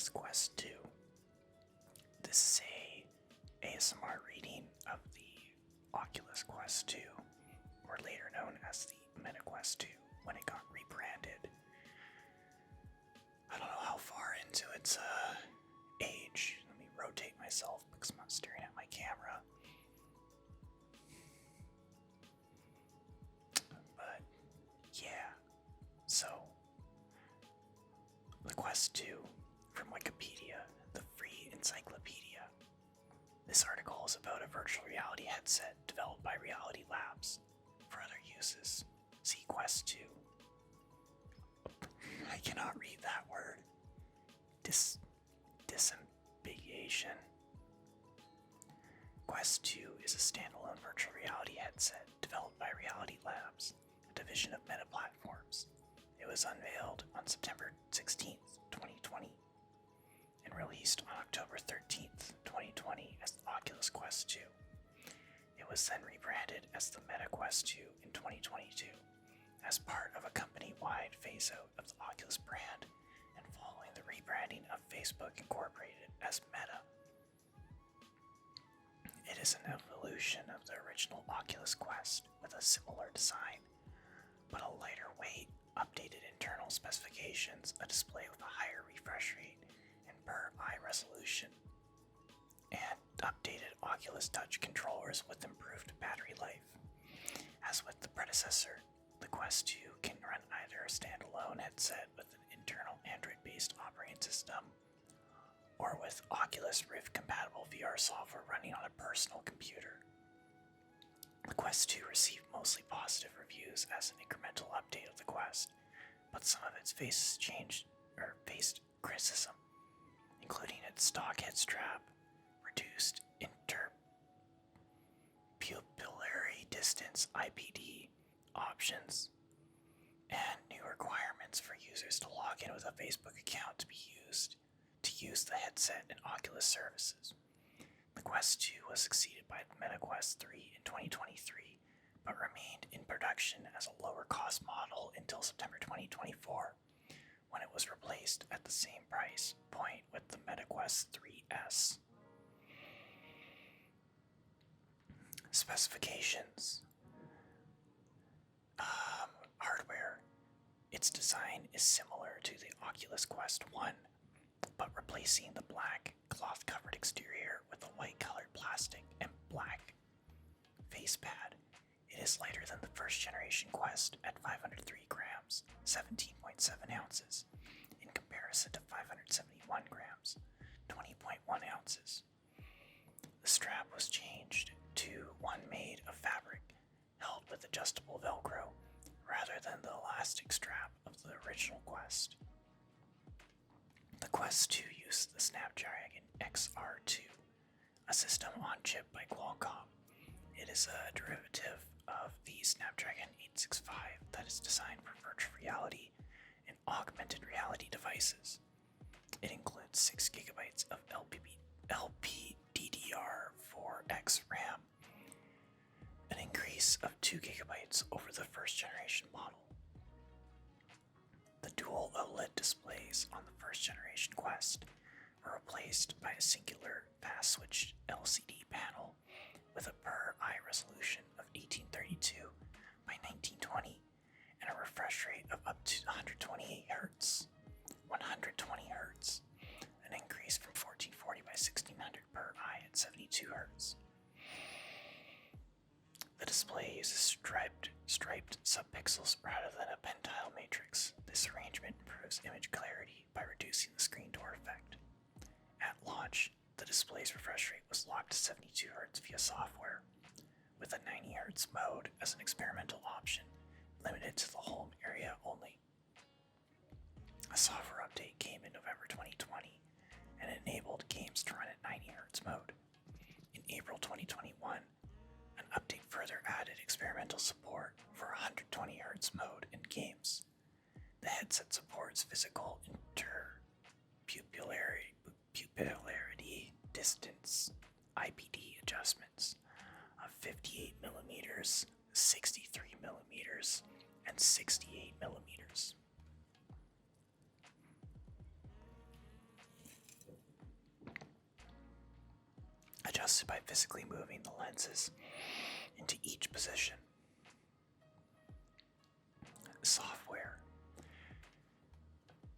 Oculus Quest 2. This is a ASMR reading of the Oculus Quest 2, or later known as the Meta Quest 2, when it got rebranded. I don't know how far into its age. Let me rotate myself because I'm not staring at my camera. But yeah, so the Quest 2 from Wikipedia, the free encyclopedia. This article is about a virtual reality headset developed by Reality Labs for other uses. See Quest 2. I cannot read that word. Disambiguation. Quest 2 is a standalone virtual reality headset developed by Reality Labs, a division of Meta Platforms. It was unveiled on September 16th, 2020, and released on October 13th, 2020 as the Oculus Quest 2. It was then rebranded as the Meta Quest 2 in 2022 as part of a company-wide phase-out of the Oculus brand and following the rebranding of Facebook Incorporated as Meta. It is an evolution of the original Oculus Quest with a similar design, but a lighter weight, updated internal specifications, a display with a higher refresh rate and per-eye resolution, and updated Oculus Touch controllers with improved battery life. As with the predecessor, the Quest 2 can run either a standalone headset with an internal Android-based operating system or with Oculus Rift-compatible VR software running on a personal computer. The Quest 2 received mostly positive reviews as an incremental update of the Quest, but some of its faced criticism, including its stock head strap, reduced interpupillary distance (IPD) options, and new requirements for users to log in with a Facebook account to use the headset and Oculus services. The Quest 2 was succeeded by the Meta Quest 3 in 2023, but remained in production as a lower-cost model until September 2024, when it was replaced at the same price point with the Meta Quest 3S. Specifications. Hardware. Its design is similar to the Oculus Quest 1, but replacing the black cloth-covered exterior with a white-colored plastic and black face pad. It is lighter than the first-generation Quest at 503 grams, 17.7 ounces, in comparison to 571 grams, 20.1 ounces. The strap was changed to one made of fabric, held with adjustable Velcro, rather than the elastic strap of the original Quest. The Quest 2 used the Snapdragon XR2, a system on chip by Qualcomm. It is a derivative of the Snapdragon 865 that is designed for virtual reality and augmented reality devices. It includes 6 GB of LPDDR4X RAM, an increase of 2 GB over the first generation model. The dual OLED displays on the first generation Quest were replaced by a singular fast-switched LCD panel with a per-eye resolution of 1832 by 1920 and a refresh rate of up to 128 Hz, an increase from 1440 by 1600 per eye at 72 Hz. The display uses striped subpixels rather than a pentile matrix. This arrangement improves image clarity by reducing the screen door effect. At launch, the display's refresh rate was locked to 72 Hz via software, with a 90 Hz mode as an experimental option, limited to the home area only. A software update came in November 2020 and enabled games to run at 90 Hz mode. In April 2021, an update further added experimental support for 120 Hz mode in games. The headset supports physical interpupillary distance (IPD) adjustments of 58mm, 63mm, and 68mm. adjusted by physically moving the lenses into each position. Software.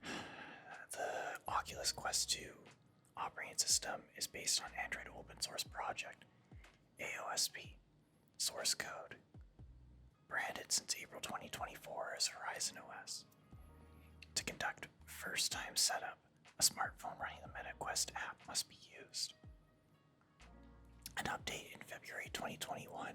The Oculus Quest 2 operating system is based on Android open source project AOSP. Source code. Branded since April 2024 as Horizon OS. To conduct first-time setup, a smartphone running the Meta Quest app must be used. An update in February 2021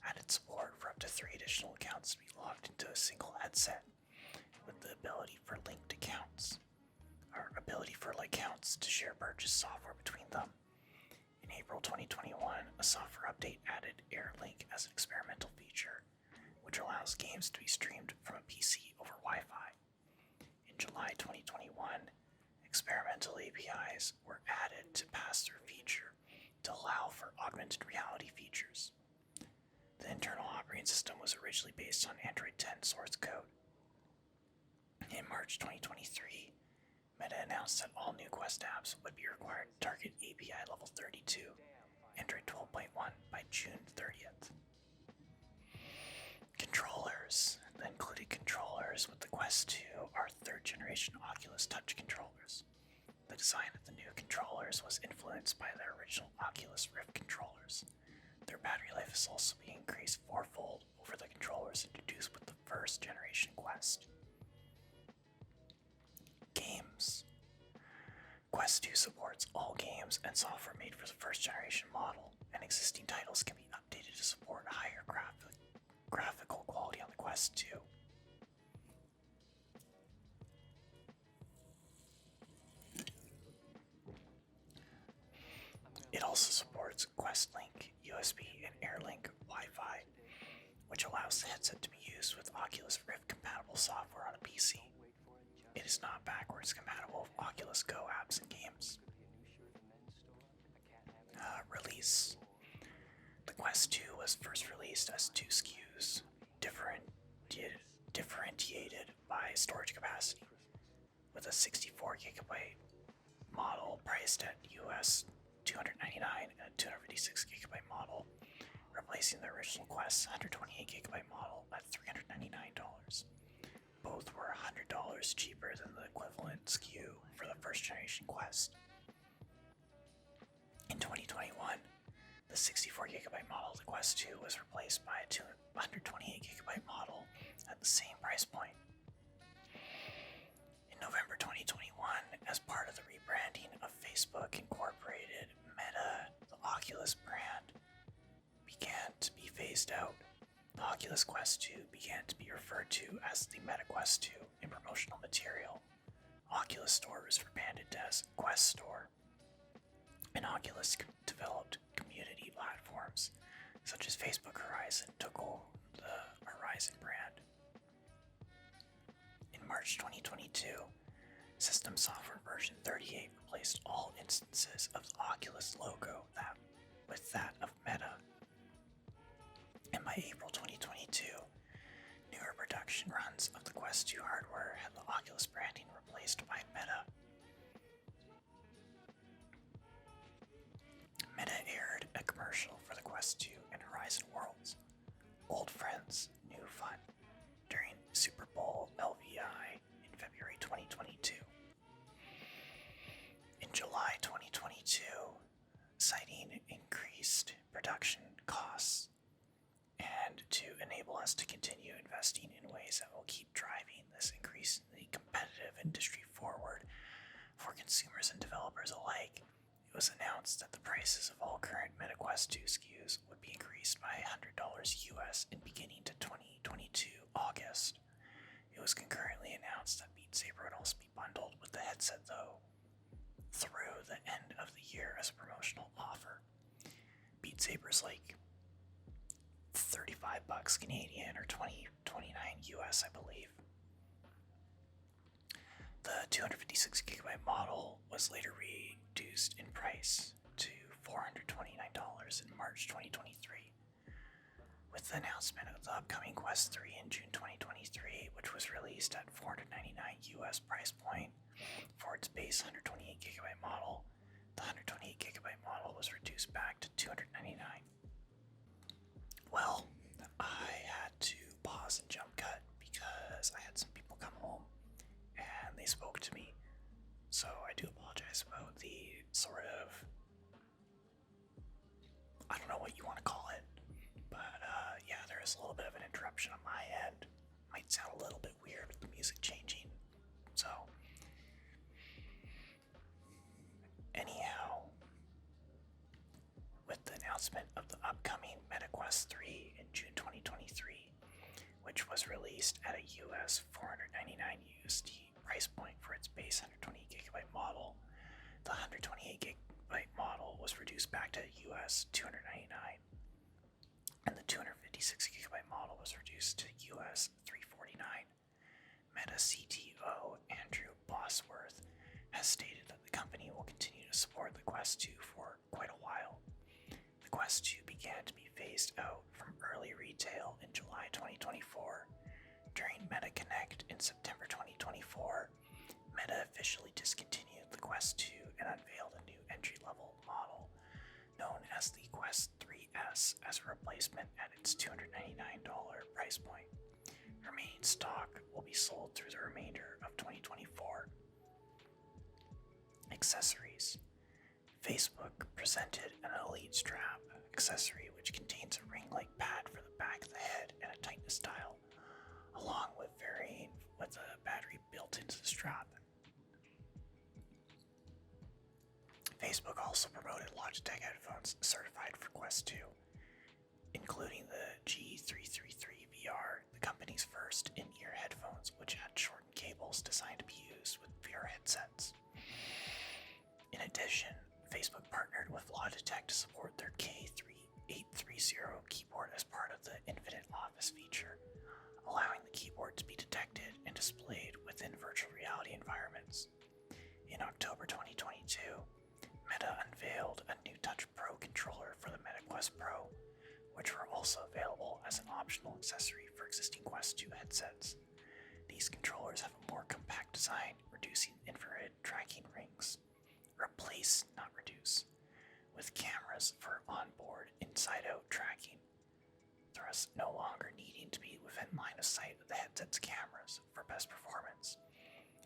added support for up to 3 additional accounts to be logged into a single headset, with the ability for linked accounts, to share purchase software between them. In April 2021, a software update added AirLink as an experimental feature, which allows games to be streamed from a PC over Wi-Fi. In July 2021, experimental APIs were added to pass-through feature to allow for augmented reality features. The internal operating system was originally based on Android 10 source code. In March 2023, Meta announced that all new Quest apps would be required to target API level 32, Android 12.1 by June 30th. Controllers. The included controllers with the Quest 2 are 3rd generation Oculus Touch controllers. The design of the new controllers was influenced by the original Oculus Rift controllers. Their battery life is also being increased 4-fold over the controllers introduced with the 1st generation Quest. Games. Quest 2 supports all games and software made for the 1st generation model, and existing titles can be updated to support higher graphical quality on the Quest 2. It also supports Quest Link, USB, and AirLink Wi-Fi, which allows the headset to be used with Oculus Rift compatible software on a PC. It is not backwards compatible with Oculus Go apps and games. Release. The Quest 2 was first released as 2 SKUs, differentiated by storage capacity, with a 64GB model priced at US $299 and a 256GB model, replacing the original Quest's 128GB model at $399. Both were $100 cheaper than the equivalent SKU for the 1st generation Quest. In 2021, the 64GB model of the Quest 2 was replaced by a 128GB model at the same price point. In November 2021, as part of the rebranding of Facebook Incorporated, Meta, the Oculus brand, began to be phased out. The Oculus Quest 2 began to be referred to as the Meta Quest 2 in promotional material. Oculus Store was rebranded as Quest Store. And Oculus developed community platforms such as Facebook Horizon took over the Horizon brand. In March 2022, System Software version 38 replaced all instances of the Oculus logo with that of Meta. And by April 2022, newer production runs of the Quest 2 hardware had the Oculus branding replaced by Meta. Meta aired a commercial for the Quest 2 and Horizon Worlds, Old Friends, New Fun, during Super Bowl LVI in February 2022. In July 2022, citing increased production costs and to enable us to continue investing in ways that will keep driving this increasingly competitive industry forward for consumers and developers alike, it was announced that the prices of all current MetaQuest 2 SKUs would be increased by $100 US in beginning to 2022 August. It was concurrently announced that Beat Saber would also be bundled with the headset though through the end of the year as a promotional offer. Beat Saber's like $35 Canadian or $29 US, I believe. The 256GB model was later reduced in price to $429 in March 2023. With the announcement of the upcoming Quest 3 in June 2023, which was released at $499 US price point for its base 128GB model, The 128GB model was reduced back to $299. Well, I had to pause and jump cut because I had some people come home and they spoke to me. So I do apologize about the sort of, I don't know what you want to call it, but yeah, there is a little bit of an interruption on my end. Might sound a little bit weird with the music changing. So, anyhow, with the announcement of the upcoming MetaQuest 3 in June 2023, which was released at a US $499 USD price point for its base 128GB model, the 128GB model was reduced back to US $299, and the 256GB model was reduced to US $349. Meta CTO Andrew Bosworth has stated that the company will continue to support the Quest 2 for quite a while. The Quest 2 began to be phased out from early retail in July 2024. During Meta Connect in September 2024, Meta officially discontinued the Quest 2 and unveiled a new entry-level model known as the Quest 3S as a replacement at its $299 price point. Remaining stock will be sold through the remainder of 2024. Accessories. Facebook presented an Elite Strap accessory which contains a ring-like pad for the back of the head and a tightness dial, along with varying with a battery built into the strap. Facebook also promoted Logitech headphones certified for Quest 2, including the G333 VR, the company's first in-ear headphones, which had shortened cables designed to be used with VR headsets. In addition, Facebook partnered with Logitech to support their K3830 keyboard as part of the Infinite Office feature, allowing the keyboard to be detected and displayed within virtual reality environments. In October 2022, Meta unveiled a new Touch Pro controller for the Meta Quest Pro, which were also available as an optional accessory for existing Quest 2 headsets. These controllers have a more compact design, reducing infrared tracking rings. Replace, not reduce, with cameras for onboard inside-out tracking, thus no longer needing to be within line of sight of the headset's cameras for best performance,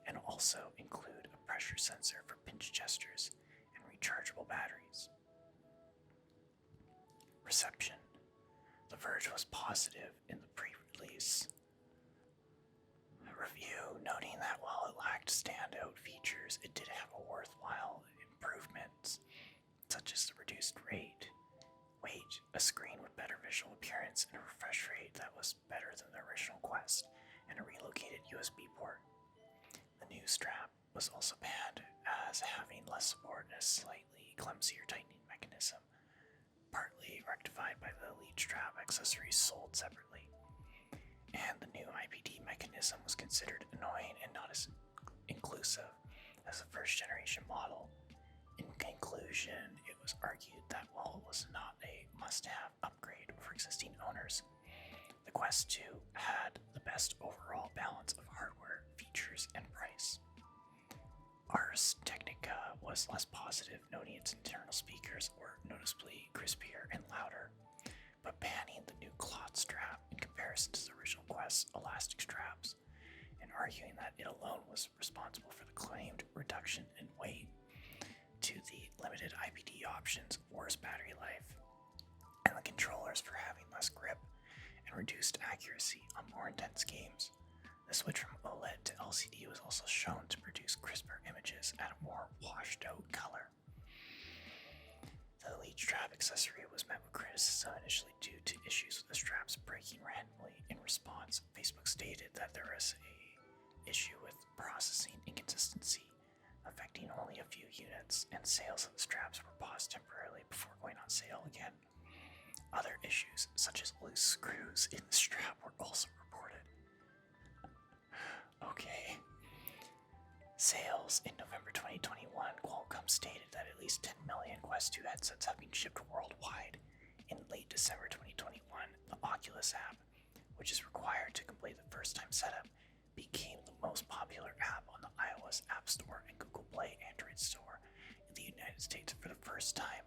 and also include a pressure sensor for pinch gestures and rechargeable batteries. Reception. The Verge was positive in the pre-release review, noting that while it lacked standout features, it did have a worthwhile improvements, such as the reduced weight, a screen with better visual appearance, and a refresh rate that was better than the original Quest, and a relocated USB port. The new strap was also banned as having less support and a slightly clumsier tightening mechanism, partly rectified by the Elite Strap accessories sold separately. And the new IPD mechanism was considered annoying and not as inclusive as the first generation model. In conclusion, it was argued that while it was not a must-have upgrade for existing owners, the Quest 2 had the best overall balance of hardware, features, and price. Ars Technica was less positive, noting its internal speakers were noticeably crispier and louder, but banning the new cloth strap in comparison to the original Quest's elastic straps, and arguing that it alone was responsible for the claimed reduction in weight to the limited IPD options, worse battery life, and the controllers for having less grip and reduced accuracy on more intense games. The switch from OLED to LCD was also shown to produce crisper images at a more washed out color. The Elite Strap accessory was met with criticism initially due to issues with the straps breaking randomly. In response, Facebook stated that there is a issue with processing inconsistency, affecting only a few units, and sales of the straps were paused temporarily before going on sale again. Other issues, such as loose screws in the strap, were also reported. Okay. Sales in November 2021, Qualcomm stated that at least 10 million Quest 2 headsets have been shipped worldwide. In late December 2021, the Oculus app, which is required to complete the first-time setup, became the most popular app on the iOS App Store and Google Play Android Store in the United States for the first time,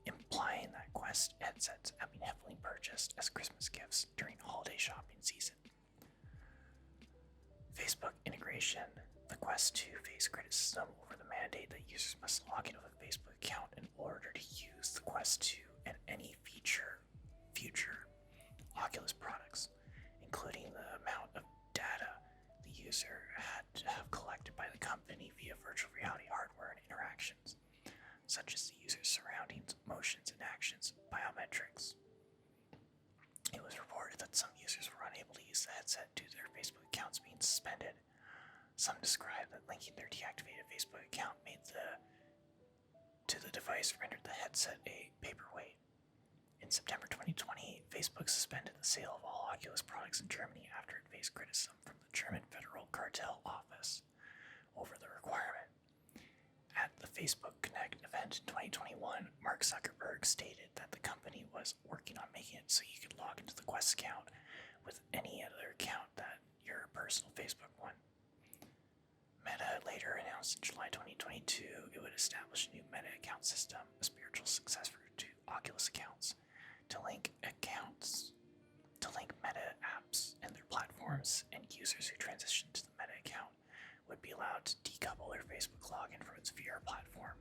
implying that Quest headsets have been heavily purchased as Christmas gifts during holiday shopping season. Facebook integration. The Quest 2 faced criticism over the mandate that users must log into a Facebook account in order to use the Quest 2 and any future Oculus products, including the amount of data the user had to have collected by the company via virtual reality hardware and interactions, such as the user's surroundings, motions, and actions, biometrics. It was reported that some users were unable to use the headset due to their Facebook accounts being suspended. Some described that linking their deactivated Facebook account to the device rendered the headset a paperweight. In September 2020, Facebook suspended the sale of all Oculus products in Germany after it faced criticism from the German Federal Cartel Office over the requirement. At the Facebook Connect event in 2021, Mark Zuckerberg stated that the company was working on making it so you could log into the Quest account with any other account than your personal Facebook one. Meta later announced in July 2022 it would establish a new Meta account system, a spiritual successor to Oculus accounts, to link Meta apps and their platforms, and users who transition to the Meta account would be allowed to decouple their Facebook login from its VR platform.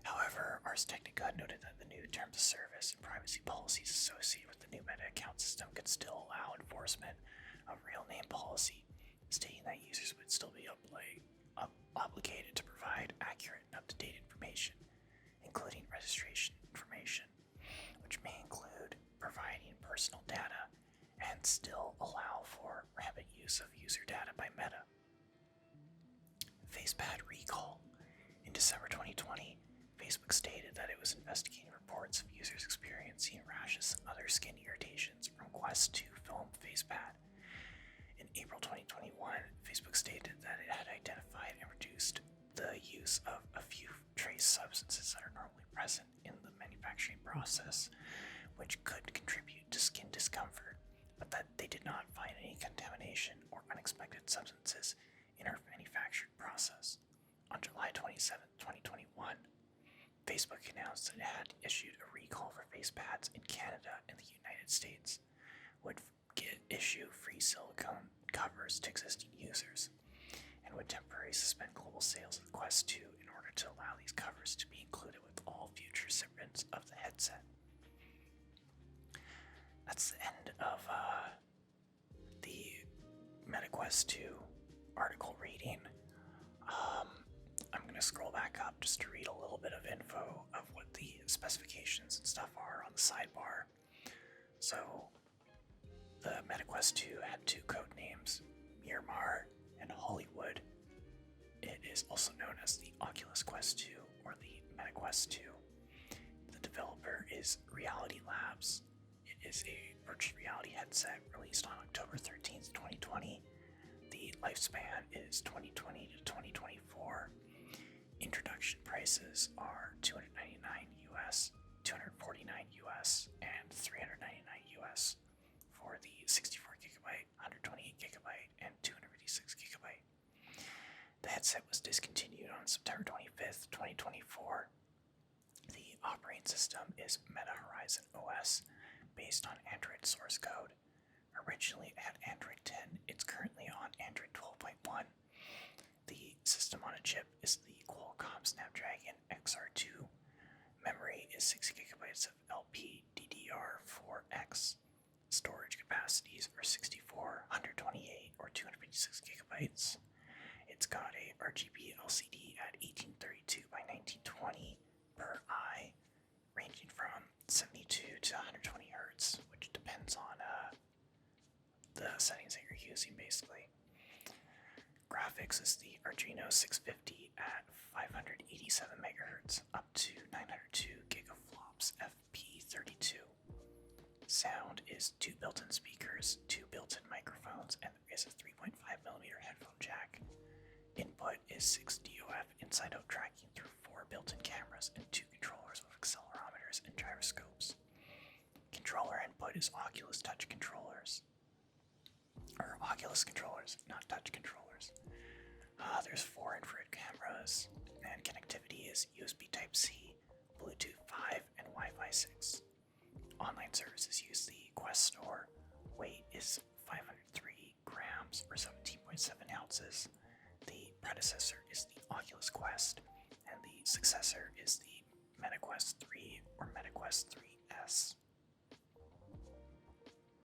However, Ars Technica noted that the new terms of service and privacy policies associated with the new Meta account system could still allow enforcement of real name policy, stating that users would still be obligated to provide accurate and up-to-date information, including registration information, which may include providing personal data and still allow for rampant use of user data by Meta. FacePad recall. In December 2020, Facebook stated that it was investigating reports of users experiencing rashes and other skin irritations from Quest 2 film FacePad. In April 2021, Facebook stated that it had identified and reduced the use of a few trace substances that are normally present in the manufacturing process, which could contribute to skin discomfort, but that they did not find any contamination or unexpected substances in our manufacturing process. On July 27, 2021, Facebook announced that it had issued a recall for FacePads in Canada and the United States, would issue free silicone covers to existing users, and would temporarily suspend global sales of the Quest 2 in order to allow these covers to be included with all future shipments of the headset. That's the end of the MetaQuest 2 article reading. I'm going to scroll back up just to read a little bit of info of what the specifications and stuff are on the sidebar. So, the MetaQuest 2 had two code names, Miramar and Hollywood. It is also known as the Oculus Quest 2 or the MetaQuest 2. The developer is Reality Labs. It is a virtual reality headset released on October 13th, 2020. The lifespan is 2020 to 2024. Introduction prices are $299 US, $249 US, and $399 US for the 64GB, 128GB, and 256GB. The headset was discontinued on September 25th, 2024. The operating system is Meta Horizon OS, based on Android source code. Originally had Android 10, it's currently on Android 12.1. The system on a chip is the Qualcomm Snapdragon XR2. Memory is 60GB of LPDDR4X. Storage capacities are 64, 128, or 256GB. It's got a RGB LCD at 1832 by 1920 per eye, ranging from 72 to 120 Hz, which depends on the settings that you're using, basically. Graphics is the Arduino 650 at 587 MHz up to 902 gigaflops FP32. Sound is 2 built-in speakers, 2 built-in microphones, and there is a 3.5mm headphone jack. Input is 6 DOF inside-out tracking through 4 built-in cameras and 2 controllers with accelerometers and gyroscopes. Controller input is Oculus Touch controllers. Or Oculus controllers, not touch controllers. There's 4 infrared cameras, and connectivity is USB Type-C, Bluetooth 5, and Wi-Fi 6. Online services use the Quest Store. Weight is 503 grams or 17.7 ounces. The predecessor is the Oculus Quest, and the successor is the MetaQuest 3 or MetaQuest 3S.